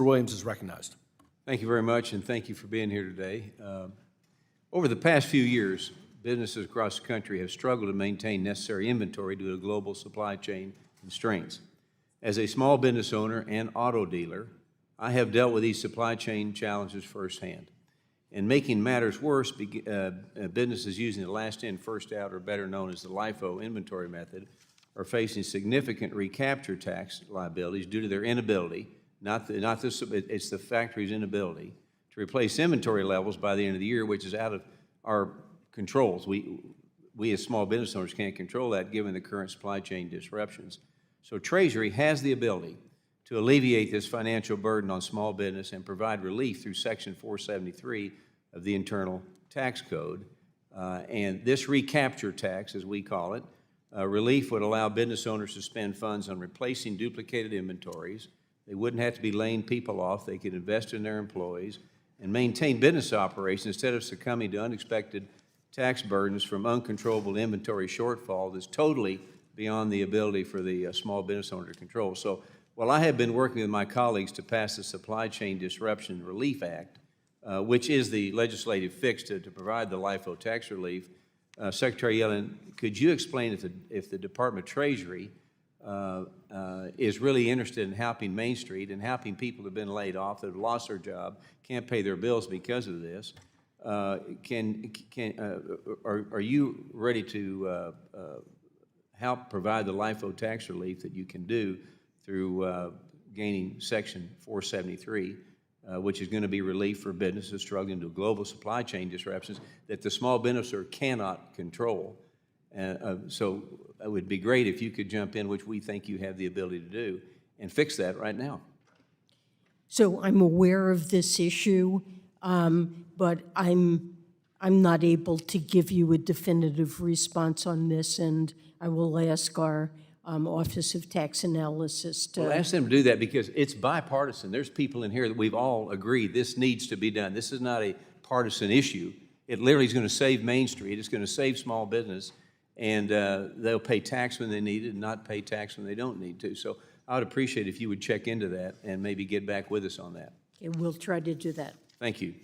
Mr. Williams is recognized. Thank you very much, and thank you for being here today. Over the past few years, businesses across the country have struggled to maintain necessary inventory due to global supply chain constraints. As a small business owner and auto dealer, I have dealt with these supply chain challenges firsthand. And making matters worse, businesses using the last in, first out, or better known as the LIFO inventory method, are facing significant recapture tax liabilities due to their inability, it's the factory's inability, to replace inventory levels by the end of the year, which is out of our controls. We as small business owners can't control that given the current supply chain disruptions. So Treasury has the ability to alleviate this financial burden on small business and provide relief through Section 473 of the Internal Tax Code. And this recapture tax, as we call it, relief would allow business owners to spend funds on replacing duplicated inventories. They wouldn't have to be laying people off. They could invest in their employees and maintain business operations instead of succumbing to unexpected tax burdens from uncontrollable inventory shortfall that's totally beyond the ability for the small business owner to control. So while I have been working with my colleagues to pass the Supply Chain Disruption Relief Act, which is the legislative fix to provide the LIFO tax relief, Secretary Yellen, could you explain if the Department of Treasury is really interested in helping Main Street and helping people who have been laid off, that have lost their job, can't pay their bills because of this? Are you ready to help provide the LIFO tax relief that you can do through gaining Section 473, which is going to be relief for businesses struggling with global supply chain disruptions that the small businesser cannot control? So it would be great if you could jump in, which we think you have the ability to do, and fix that right now. So I'm aware of this issue, but I'm not able to give you a definitive response on this, and I will ask our Office of Tax Analysis to... Well, ask them to do that because it's bipartisan. There's people in here that we've all agreed this needs to be done. This is not a partisan issue. It literally is going to save Main Street. It's going to save small business, and they'll pay tax when they need it and not pay tax when they don't need to. So I would appreciate if you would check into that and maybe get back with us on that. Okay, we'll try to do that. Thank you.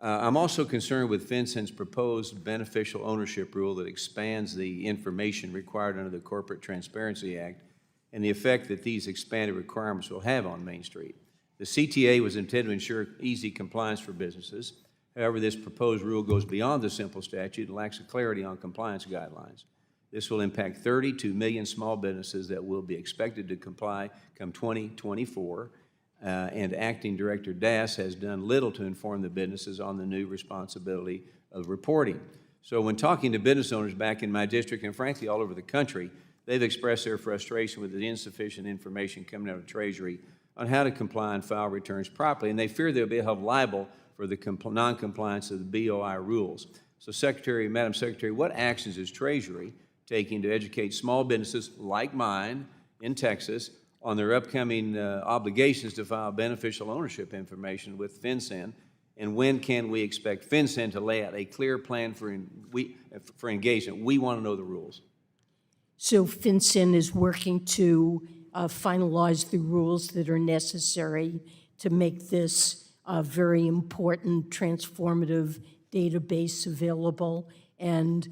I'm also concerned with FinCEN's proposed beneficial ownership rule that expands the information required under the Corporate Transparency Act and the effect that these expanded requirements will have on Main Street. The CTA was intended to ensure easy compliance for businesses. However, this proposed rule goes beyond the simple statute and lacks clarity on compliance guidelines. This will impact 32 million small businesses that will be expected to comply come 2024. And Acting Director Das has done little to inform the businesses on the new responsibility of reporting. So when talking to business owners back in my district and frankly all over the country, they've expressed their frustration with the insufficient information coming out of Treasury on how to comply and file returns properly, and they fear they'll be held liable for the non-compliance of the BOI rules. So Madam Secretary, what actions is Treasury taking to educate small businesses like mine in Texas on their upcoming obligations to file beneficial ownership information with FinCEN, and when can we expect FinCEN to lay out a clear plan for engagement? We want to know the rules. So FinCEN is working to finalize the rules that are necessary to make this very important transformative database available, and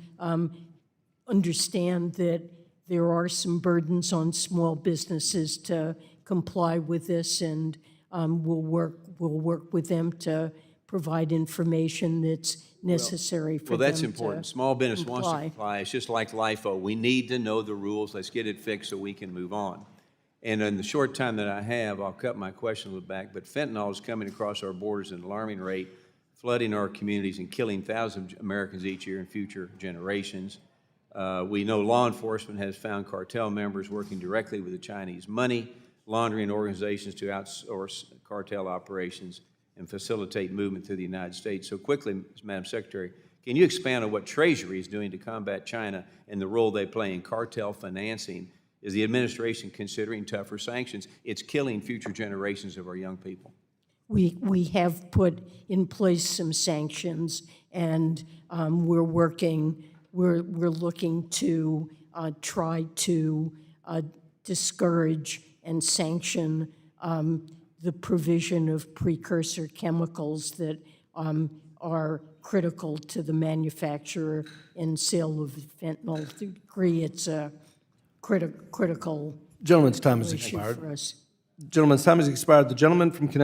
understand that there are some burdens on small businesses to comply with this, and we'll work with them to provide information that's necessary for them to Well, that's important. Small business comply. wants to comply. It's just like LIFO. We need to know the rules. Let's get it fixed so we can move on. And in the short time that I have, I'll cut my question a little back, but fentanyl is coming across our borders at an alarming rate, flooding our communities and killing thousands of Americans each year and future generations. We know law enforcement has found cartel members working directly with the Chinese money laundering organizations to outsource cartel operations and facilitate movement through the United States. So quickly, Madam Secretary, can you expand on what Treasury is doing to combat China and the role they play in cartel financing? Is the administration considering tougher sanctions? It's killing future generations of our young people. We have put in place some sanctions, and we're looking to try to discourage and sanction the provision of precursor chemicals that are critical to the manufacture and sale of fentanyl. To the degree it's a critical Gentleman's time has issue expired. for us. Gentleman's time has expired. The gentleman from Connecticut